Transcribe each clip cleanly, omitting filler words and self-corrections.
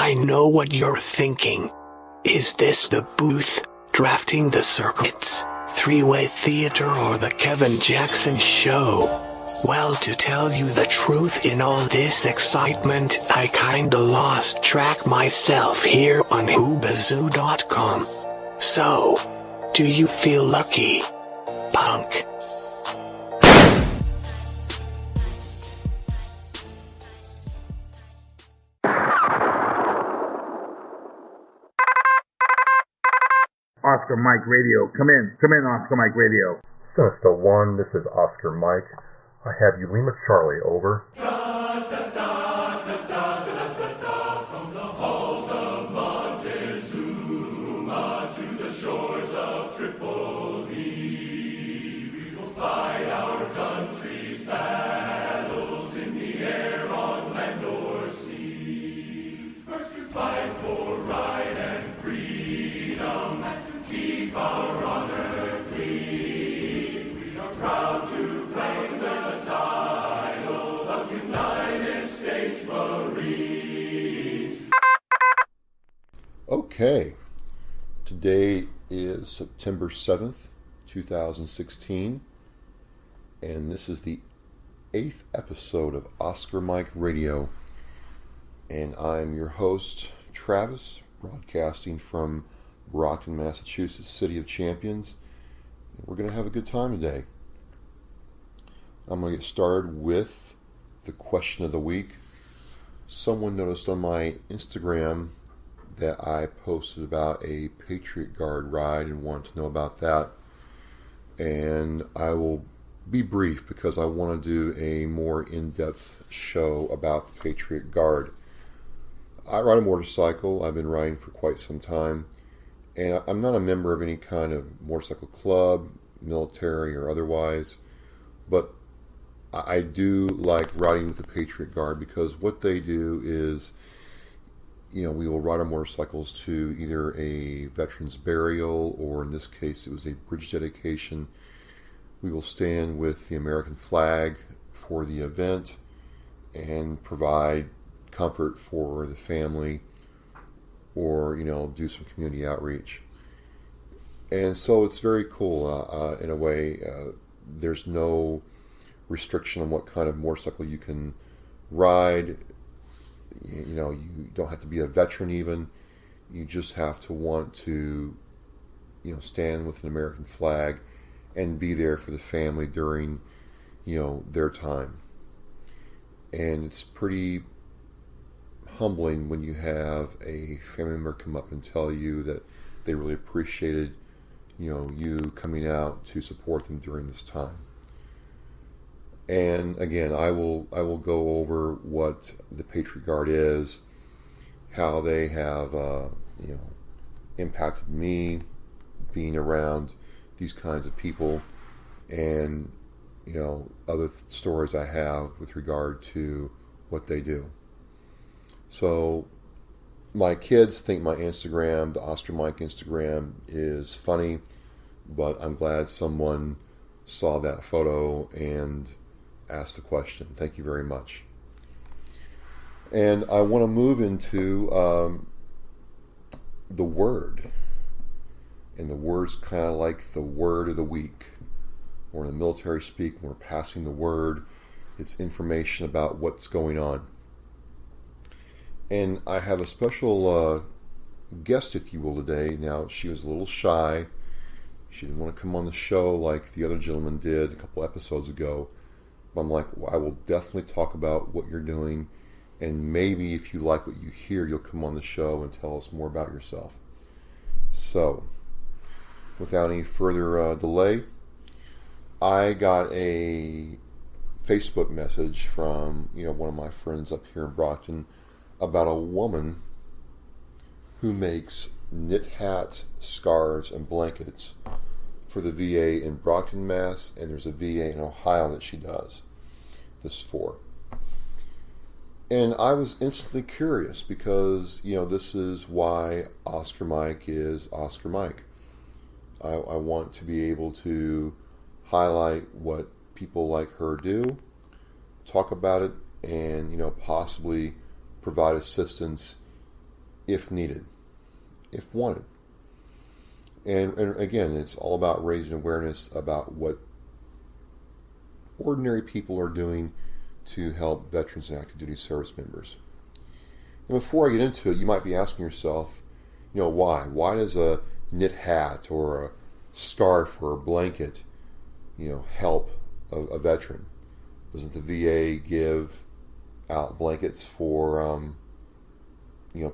I know what you're thinking. Is this the booth, drafting the circuits, three-way theater, or the Kevin Jackson show? Well, to tell you the truth, in all this excitement, I kinda lost track myself here on whobazoo.com. So, do you feel lucky, punk? Oscar Mike Radio. Come in, Oscar Mike Radio. Sinister One, this is Oscar Mike. I have you, Lima Charlie, over. From the halls of Montezuma to the shores of Tripoli, we will fight our country's battles in the air, on land or sea. First to fight for right and freedom, and to keep our honor clean. We are proud to claim the title of United States Marines. Okay, today is September 7th, 2016, and this is the 8th episode of Oscar Mike Radio, and I'm your host, Travis, broadcasting from Brockton, Massachusetts, City of Champions. We're going to have a good time today. I'm going to get started with the question of the week. Someone noticed on my Instagram that I posted about a Patriot Guard ride and wanted to know about that. And I will be brief because I want to do a more in-depth show about the Patriot Guard. I ride a motorcycle. I've been riding for quite some time. And I'm not a member of any kind of motorcycle club, military or otherwise. But I do like riding with the Patriot Guard because what they do is, we will ride our motorcycles to either a veteran's burial, or in this case it was a bridge dedication. We will stand with the American flag for the event and provide comfort for the family, or do some community outreach. And so it's very cool in a way. There's no restriction on what kind of motorcycle you can ride. You don't have to be a veteran even. You just have to want to stand with an American flag and be there for the family during their time. And it's pretty humbling when you have a family member come up and tell you that they really appreciated you coming out to support them during this time. And again, I will go over what the Patriot Guard is, how they have impacted me being around these kinds of people, and other stories I have with regard to what they do. So my kids think my Instagram, the Oscar Mike Instagram, is funny, but I'm glad someone saw that photo and asked the question. Thank you very much. And I want to move into the word. And the word's kind of like the word of the week. Or in the military speak, when we're passing the word, it's information about what's going on. And I have a special guest, if you will, today. Now, she was a little shy. She didn't want to come on the show like the other gentleman did a couple episodes ago. But I'm like, well, I will definitely talk about what you're doing. And maybe if you like what you hear, you'll come on the show and tell us more about yourself. So, without any further delay, I got a Facebook message from one of my friends up here in Brockton about a woman who makes knit hats, scarves, and blankets for the VA in Brockton, Mass, and there's a VA in Ohio that she does this for. And I was instantly curious because, this is why Oscar Mike is Oscar Mike. I want to be able to highlight what people like her do, talk about it, and, possibly provide assistance if needed, if wanted. And again, it's all about raising awareness about what ordinary people are doing to help veterans and active duty service members. And before I get into it, you might be asking yourself, why? Why does a knit hat or a scarf or a blanket, help a veteran? Doesn't the VA give out blankets for,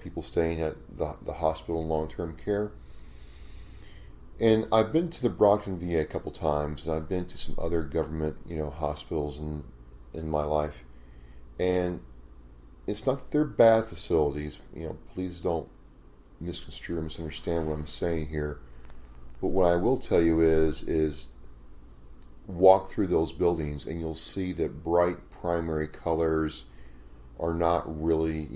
people staying at the hospital in long-term care? And I've been to the Brockton VA a couple times, and I've been to some other government, hospitals in my life. And it's not that they're bad facilities. Please don't misconstrue or misunderstand what I'm saying here. But what I will tell you is walk through those buildings, and you'll see that bright primary colors are not really,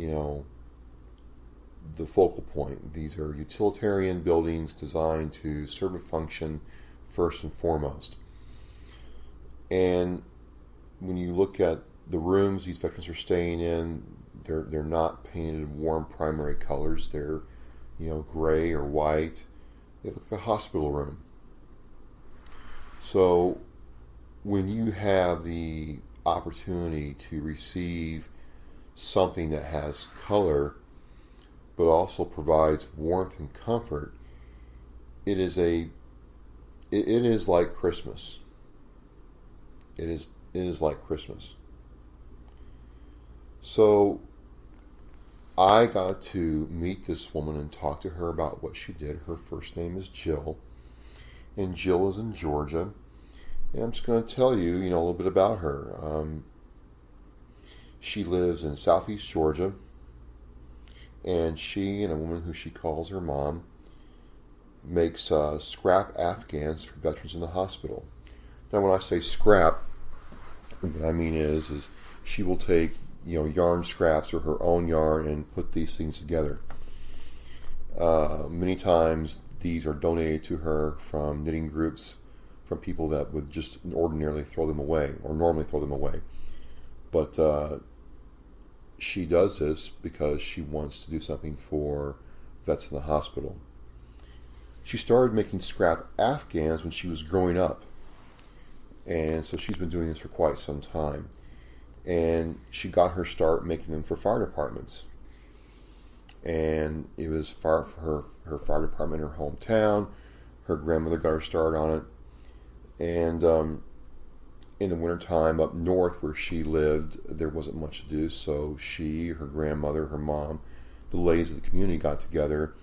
the focal point. These are utilitarian buildings designed to serve a function first and foremost. And when you look at the rooms these veterans are staying in, they're not painted warm primary colors. They're, gray or white. They look like a hospital room. So when you have the opportunity to receive something that has color but also provides warmth and comfort, it is like Christmas. It is like Christmas. So I got to meet this woman and talk to her about what she did. Her first name is Jill, and Jill is in Georgia. And I'm just going to tell you, a little bit about her. She lives in southeast Georgia, and she and a woman who she calls her mom makes scrap Afghans for veterans in the hospital. Now, when I say scrap, what I mean is she will take yarn scraps or her own yarn and put these things together. Many times these are donated to her from knitting groups, from people that would just ordinarily throw them away or normally throw them away. But she does this because she wants to do something for vets in the hospital. She started making scrap Afghans when she was growing up. And so she's been doing this for quite some time. And she got her start making them for fire departments. And it was for her fire department in her hometown. Her grandmother got her start on it. And in the wintertime up north where she lived, there wasn't much to do. So she, her grandmother, her mom, the ladies of the community got together,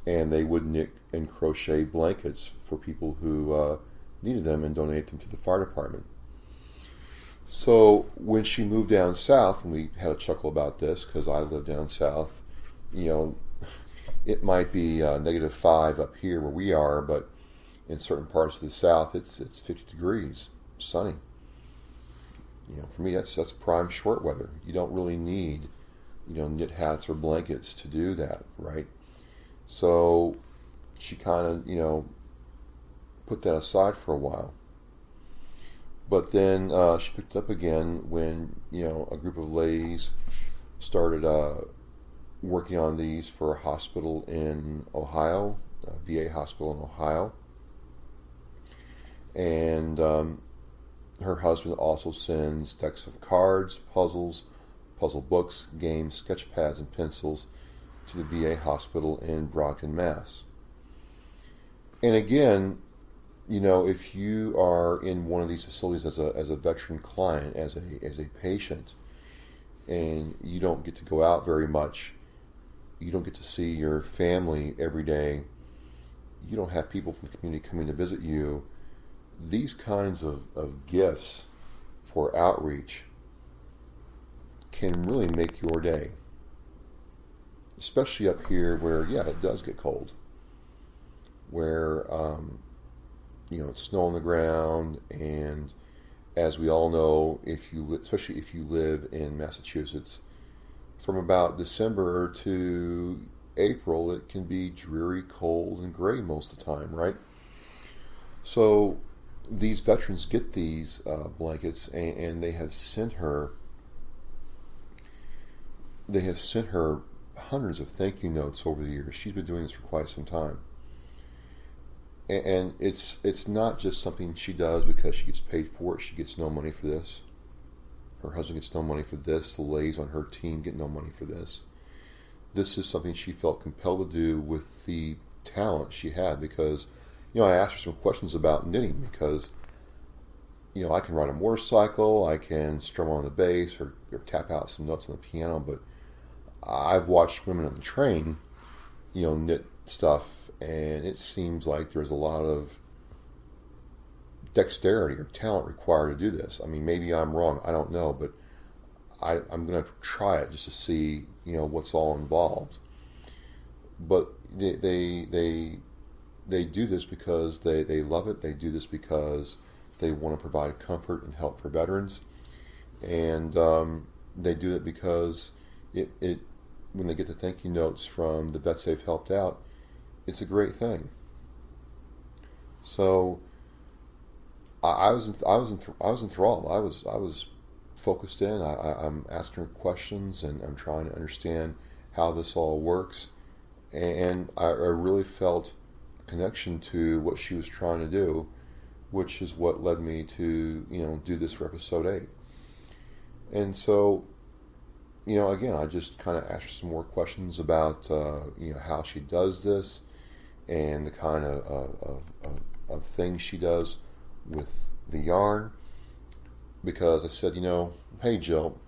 and they would knit and crochet blankets for people who needed them and donate them to the fire department. So when she moved down south, and we had a chuckle about this because I live down south, it might be -5 up here where we are, but in certain parts of the south it's 50 degrees, sunny. For me that's prime short weather. You don't really need knit hats or blankets to do that, right? So she kind of put that aside for a while. But then she picked it up again when, a group of ladies started working on these for a hospital in Ohio, a VA hospital in Ohio. And her husband also sends decks of cards, puzzles, puzzle books, games, sketch pads, and pencils to the VA hospital in Brockton, Mass. And again, if you are in one of these facilities as a veteran client, as a patient, and you don't get to go out very much, you don't get to see your family every day, you don't have people from the community coming to visit you, these kinds of gifts for outreach can really make your day. Especially up here where, it does get cold. Where, it's snow on the ground, and as we all know, especially if you live in Massachusetts, from about December to April, it can be dreary, cold, and gray most of the time, right? So these veterans get these blankets, and they have sent her hundreds of thank you notes over the years. She's been doing this for quite some time. And it's not just something she does because she gets paid for it. She gets no money for this. Her husband gets no money for this. The ladies on her team get no money for this. This is something she felt compelled to do with the talent she had because, I asked her some questions about knitting because, I can ride a motorcycle, I can strum on the bass or tap out some notes on the piano, but I've watched women on the train, knit stuff, and it seems like there's a lot of dexterity or talent required to do this. I mean, maybe I'm wrong, I don't know, but I'm going to try it just to see, what's all involved. But they do this because they love it. They do this because they want to provide comfort and help for veterans, and they do it because it when they get the thank you notes from the vets they've helped out, it's a great thing. So I was enthralled. I was focused in. I'm asking her questions and I'm trying to understand how this all works, and I really felt a connection to what she was trying to do, which is what led me to do this for episode 8. And so again, I just kind of asked her some more questions about how she does this and the kind of things she does with the yarn, because I said, hey Jill,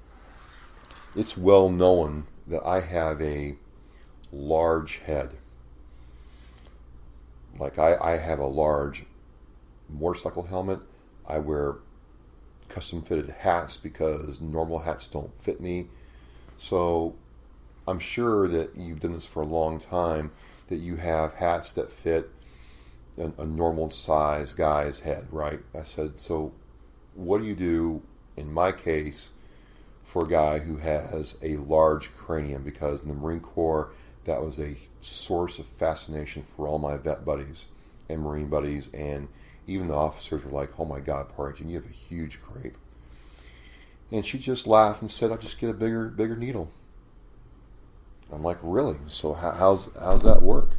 it's well known that I have a large head. Like I have a large motorcycle helmet. I wear custom fitted hats because normal hats don't fit me. So I'm sure that you've done this for a long time, that you have hats that fit a normal size guy's head, right? I said, so what do you do in my case for a guy who has a large cranium? Because in the Marine Corps, that was a source of fascination for all my vet buddies and Marine buddies, and even the officers were like, oh my God, Parrington, you have a huge crape. And she just laughed and said, I'll just get a bigger needle. I'm like, really? So how's that work?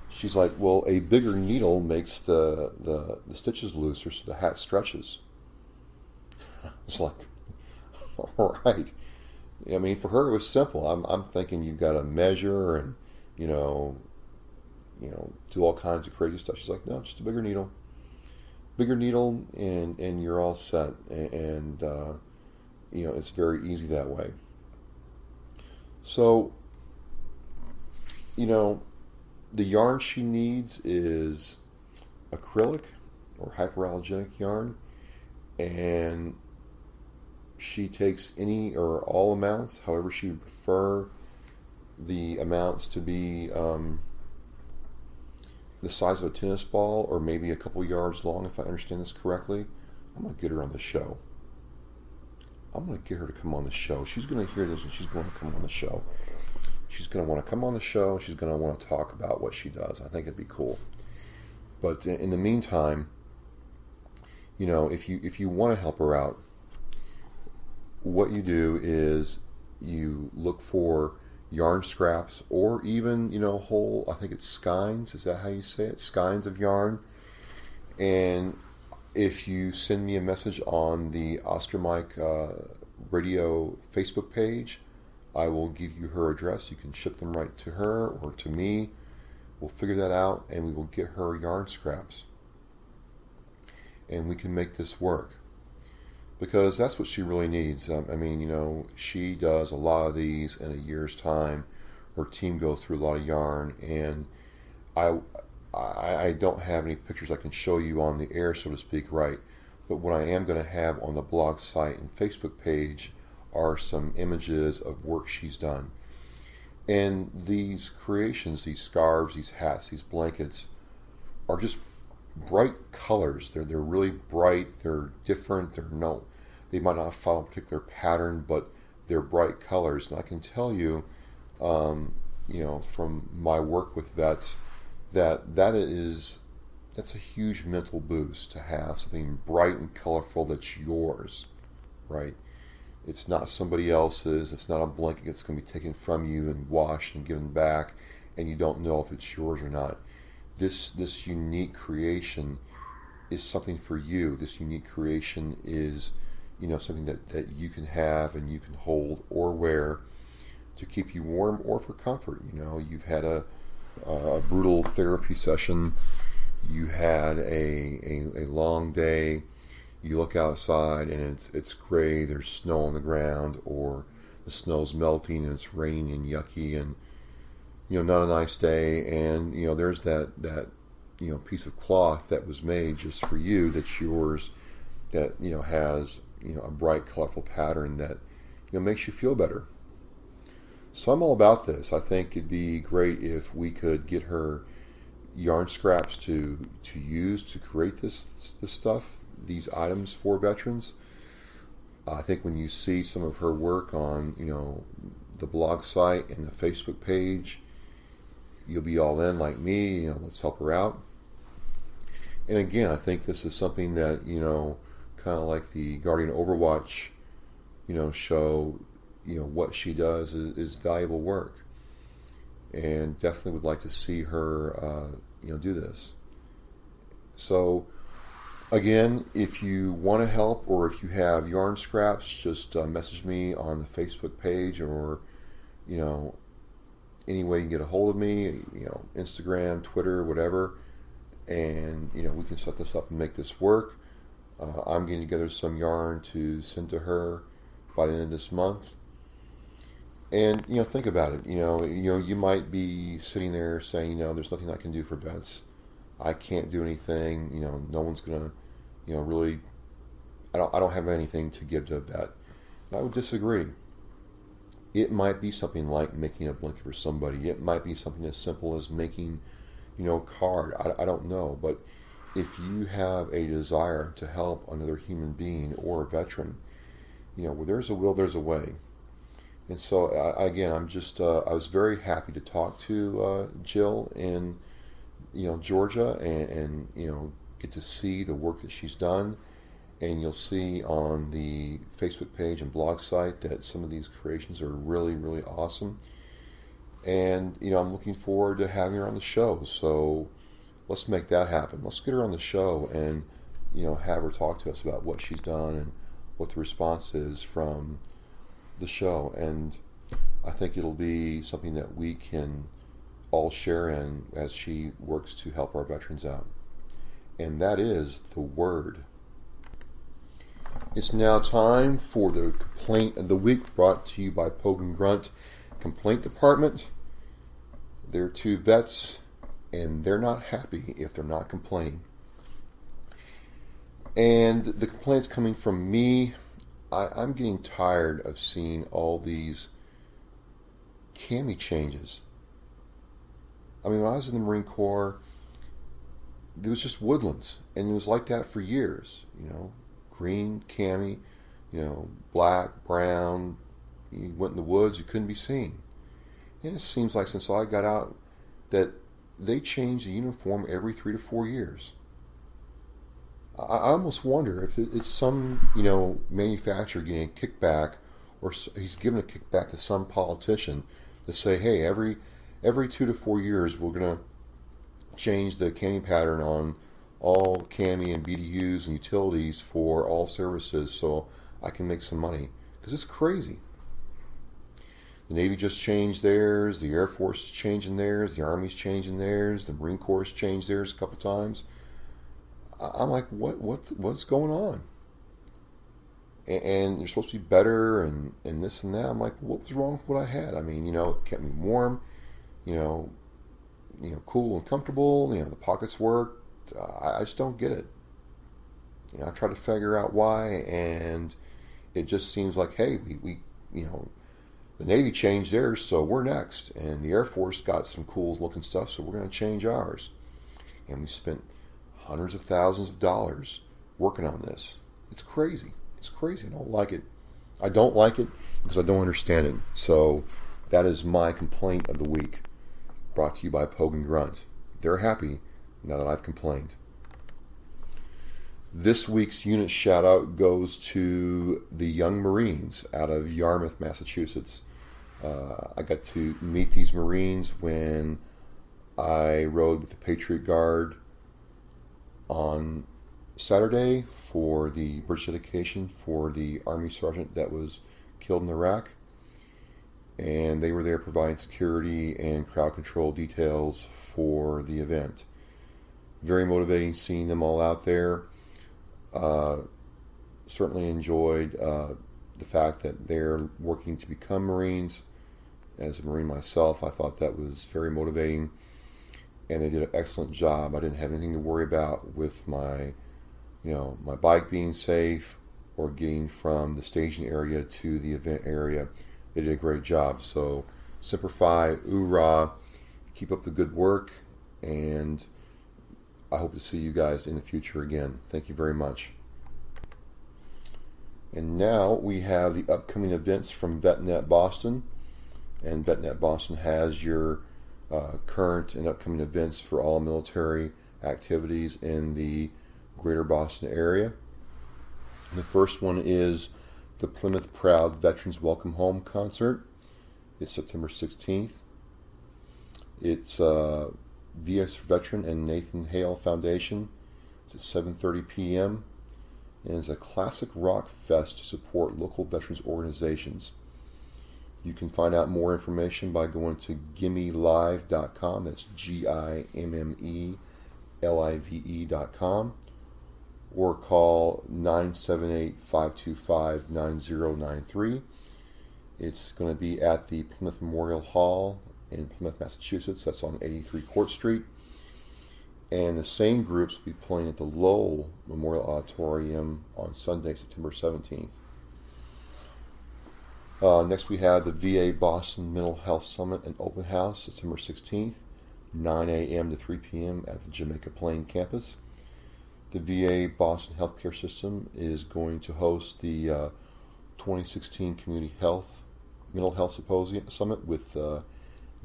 She's like, well, a bigger needle makes the stitches looser so the hat stretches. I was like, all right. I mean, for her it was simple. I'm thinking you've got to measure and do all kinds of crazy stuff. She's like, no, just a bigger needle, and you're all set. And it's very easy that way. So, the yarn she needs is acrylic or hyperallergenic yarn, and she takes any or all amounts, however she would prefer the amounts to be the size of a tennis ball or maybe a couple yards long, if I understand this correctly. I'm going to get her on the show. I'm going to get her to come on the show. She's going to hear this and she's going to come on the show. She's going to want to come on the show. She's going to want to talk about what she does. I think it'd be cool. But in the meantime, if you want to help her out, what you do is you look for yarn scraps or even, whole, I think it's skeins. Is that how you say it? Skeins of yarn. And if you send me a message on the Oscar Mike Radio Facebook page, I will give you her address. You can ship them right to her or to me. We'll figure that out and we will get her yarn scraps. And we can make this work. Because that's what she really needs. She does a lot of these in a year's time. Her team goes through a lot of yarn, and I don't have any pictures I can show you on the air, so to speak, right? But what I am going to have on the blog site and Facebook page are some images of work she's done. And these creations, these scarves, these hats, these blankets, are just bright colors. They're really bright. They're different. They might not follow a particular pattern, but they're bright colors. And I can tell you, from my work with vets, that's a huge mental boost to have something bright and colorful that's yours, right? It's not somebody else's. It's not a blanket that's going to be taken from you and washed and given back, and you don't know if it's yours or not. This unique creation is something for you. This unique creation is, something that you can have and you can hold or wear to keep you warm or for comfort. You've had a brutal therapy session. You had a long day. You look outside and it's gray. There's snow on the ground, or the snow's melting and it's raining and yucky, and not a nice day. And there's that piece of cloth that was made just for you, that's yours, that has a bright, colorful pattern that makes you feel better. So I'm all about this. I think it'd be great if we could get her yarn scraps to use to create this stuff, these items for veterans. I think when you see some of her work on the blog site and the Facebook page, you'll be all in like me. Let's help her out. And again, I think this is something that kind of like the Guardian Overwatch show. What she does is valuable work, and definitely would like to see her do this. So again, if you want to help, or if you have yarn scraps, just message me on the Facebook page, or any way you can get a hold of me, Instagram, Twitter, whatever, and we can set this up and make this work. I'm getting together some yarn to send to her by the end of this month. And think about it. You might be sitting there saying, there's nothing I can do for vets. I can't do anything. No one's gonna, really. I don't have anything to give to a vet. And I would disagree. It might be something like making a blanket for somebody. It might be something as simple as making, a card. I don't know. But if you have a desire to help another human being or a veteran, where there's a will, there's a way. And so, again, I'm just, I was very happy to talk to Jill in, Georgia, and get to see the work that she's done. And you'll see on the Facebook page and blog site that some of these creations are really, really awesome. And, I'm looking forward to having her on the show. So let's make that happen. Let's get her on the show and, have her talk to us about what she's done and what the response is from the show. And I think it'll be something that we can all share in as she works to help our veterans out. And that is the word. It's now time for the complaint of the week, brought to you by Pogue and Grunt Complaint Department. They're two vets, and they're not happy if they're not complaining. And the complaint's coming from me. I'm getting tired of seeing all these cami changes. I mean, when I was in the Marine Corps, there was just woodlands, and it was like that for years. Green cami, black, brown. You went in the woods, you couldn't be seen. And it seems like since I got out that they change the uniform every 3 to 4 years. I almost wonder if it's some, manufacturer getting a kickback, or he's giving a kickback to some politician to say, hey, every 2 to 4 years we're going to change the cami pattern on all cami and BDUs and utilities for all services so I can make some money. Because it's crazy. The Navy just changed theirs, the Air Force is changing theirs, the Army's changing theirs, the Marine Corps has changed theirs a couple times. I'm like, what's going on? And you're supposed to be better and this and that. I'm like, what was wrong with what I had? I mean, it kept me warm, cool and comfortable. The pockets worked. I just don't get it. I try to figure out why, and it just seems like, hey, we the Navy changed theirs, so we're next, and the Air Force got some cool looking stuff, so we're going to change ours. And we spent hundreds of thousands of dollars working on this. It's crazy. It's crazy. I don't like it. I don't like it because I don't understand it. So that is my complaint of the week, brought to you by Pogue and Grunt. They're happy now that I've complained. This week's unit shout out goes to the Young Marines out of Yarmouth, Massachusetts. I got to meet these Marines when I rode with the Patriot Guard on Saturday for the bridge dedication for the Army Sergeant that was killed in Iraq. And they were there providing security and crowd control details for the event. Very motivating seeing them all out there. Certainly enjoyed the fact that they're working to become Marines. As a Marine myself, I thought that was very motivating, and they did an excellent job. I didn't have anything to worry about with my bike being safe or getting from the staging area to the event area. They did a great job. So, Semper Fi, oorah, keep up the good work, and I hope to see you guys in the future again. Thank you very much. And now we have the upcoming events from VetNet Boston. And VetNet Boston has your current and upcoming events for all military activities in the greater Boston area. The first one is the Plymouth Proud Veterans Welcome Home Concert. It's September 16th. It's VS Veteran and Nathan Hale Foundation. It's at 7:30 p.m. and it's a classic rock fest to support local veterans organizations. You can find out more information by going to gimmelive.com. That's GIMMELIVE.com, or call 978-525-9093. It's going to be at the Plymouth Memorial Hall in Plymouth, Massachusetts. That's on 83 Court Street. And the same groups will be playing at the Lowell Memorial Auditorium on Sunday, September 17th. Next we have the VA Boston Mental Health Summit and Open House, September 16th, 9 a.m. to 3 p.m. at the Jamaica Plain campus. The VA Boston Healthcare System is going to host the 2016 Community Mental Health Symposium Summit with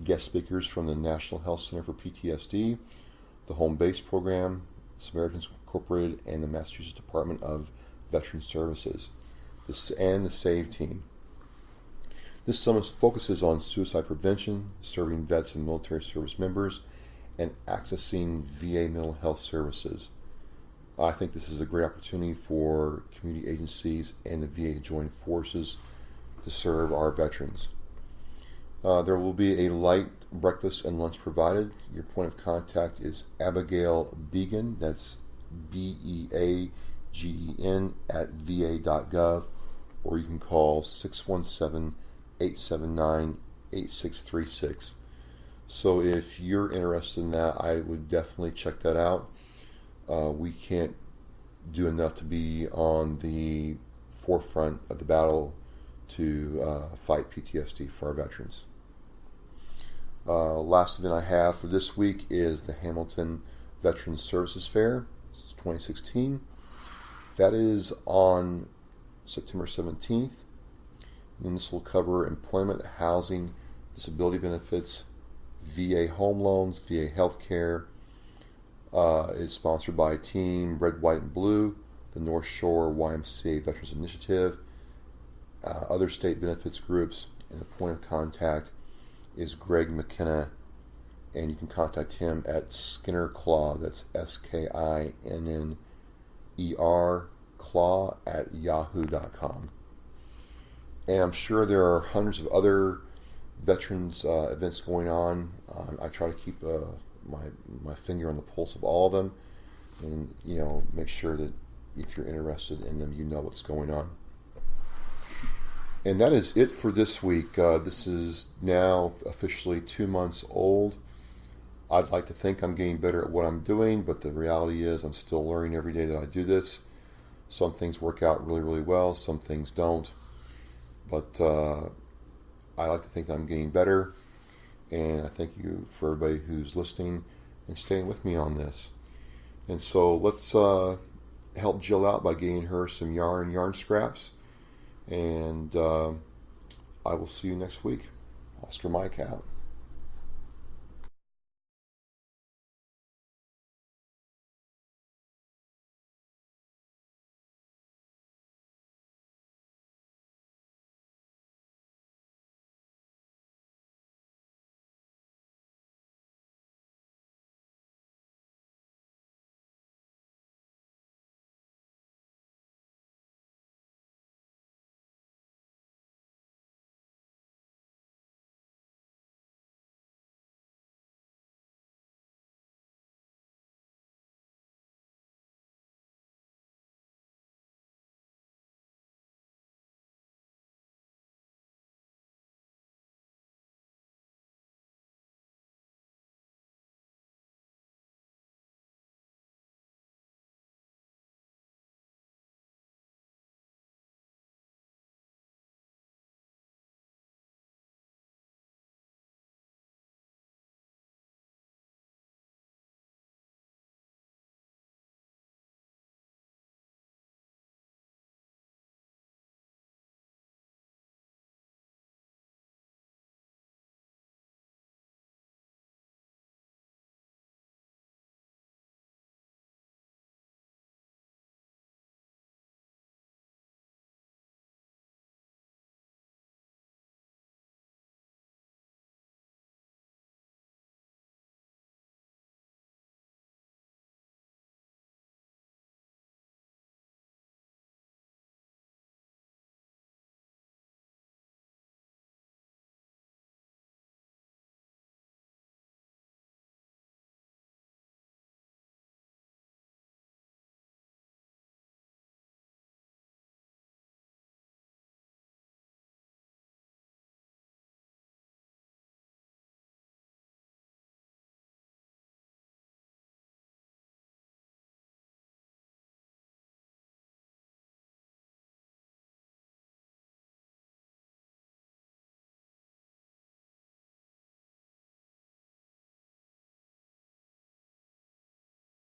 guest speakers from the National Health Center for PTSD, the Home Base Program, Samaritans Incorporated, and the Massachusetts Department of Veteran Services, and the SAVE team. This summit focuses on suicide prevention, serving vets and military service members, and accessing VA mental health services. I think this is a great opportunity for community agencies and the VA to join forces to serve our veterans. There will be a light breakfast and lunch provided. Your point of contact is Abigail Began, that's BEAGEN at va.gov, or you can call 617-879-8636. So if you're interested in that, I would definitely check that out. We can't do enough to be on the forefront of the battle to fight PTSD for our veterans. Last event I have for this week is the Hamilton Veterans Services Fair. It's 2016. That is on September 17th. And this will cover employment, housing, disability benefits, VA home loans, VA health care. It's sponsored by Team Red, White, and Blue, the North Shore YMCA Veterans Initiative, other state benefits groups, and the point of contact is Greg McKenna, and you can contact him at Skinner Claw, that's SKINNER Claw at yahoo.com. And I'm sure there are hundreds of other veterans events going on. I try to keep my finger on the pulse of all of them, and make sure that if you're interested in them, you know what's going on. And that is it for this week. This is now officially 2 months old. I'd like to think I'm getting better at what I'm doing, but the reality is I'm still learning every day that I do this. Some things work out really, really well. Some things don't. But I like to think that I'm getting better. And I thank you for everybody who's listening and staying with me on this. And so let's help Jill out by getting her some yarn scraps. And I will see you next week. Oscar Mike out.